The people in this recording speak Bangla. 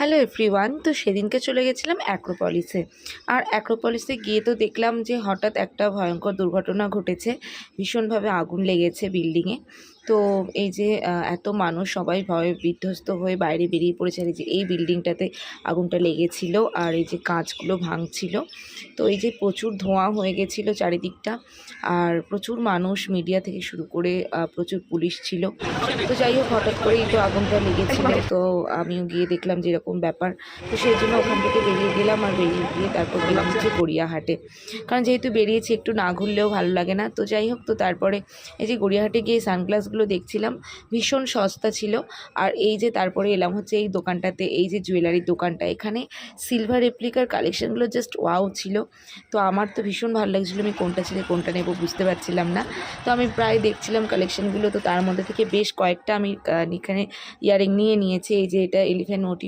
Hello everyone. তো সেদিনকে চলে গেছিলাম অ্যাক্রোপলিসে। আর অ্যাক্রোপলিসে গিয়ে তো দেখলাম যে হঠাৎ একটা ভয়ঙ্কর দুর্ঘটনা ঘটেছে। ভীষণভাবে আগুন লেগেছে বিল্ডিংয়ে। তো এই যে এত মানুষ সবাই ভয়ে বিধ্বস্ত হয়ে বাইরে বেরিয়ে পড়েছে। আর এই যে এই বিল্ডিংটাতে আগুনটা লেগেছিল আর এই যে কাঁচগুলো ভাঙছিল। তো এই যে প্রচুর ধোঁয়া হয়ে গেছিলো চারিদিকটা, আর প্রচুর মানুষ, মিডিয়া থেকে শুরু করে প্রচুর পুলিশ ছিল। তো যাই হোক, হঠাৎ করেই তো আগুনটা লেগেছিল। তো আমিও গিয়ে দেখলাম যে এরকম ব্যাপার। তো সেই জন্য ওখান থেকে বেরিয়ে গেলাম, আর বেরিয়ে গিয়ে তারপর গেলাম হচ্ছে গড়িয়াহাটে। কারণ যেহেতু বেরিয়েছি, একটু না ঘুরলেও ভালো লাগে না। তো যাই হোক, তো তারপরে এই যে গড়িয়াহাটে গিয়ে সানগ্লাসগুলো দেখছিলাম, ভীষণ সস্তা ছিল। আর এই যে তারপরে এলাম হচ্ছে এই দোকানটাতে, এই যে জুয়েলারির দোকানটা, এখানে সিলভার রেপ্লিকার কালেকশানগুলো জাস্ট ওয়াও ছিল। তো আমার তো ভীষণ ভালো লাগছিলো, আমি কোনটা ছেড়ে কোনটা নেব বুঝতে পারছিলাম না। তো আমি প্রায় দেখছিলাম কালেকশানগুলো। তো তার মধ্যে থেকে বেশ কয়েকটা আমি এখানে ইয়ারিং নিয়ে নিয়েছি। এই যে এটা এলিফ্যান্ট মোটিভ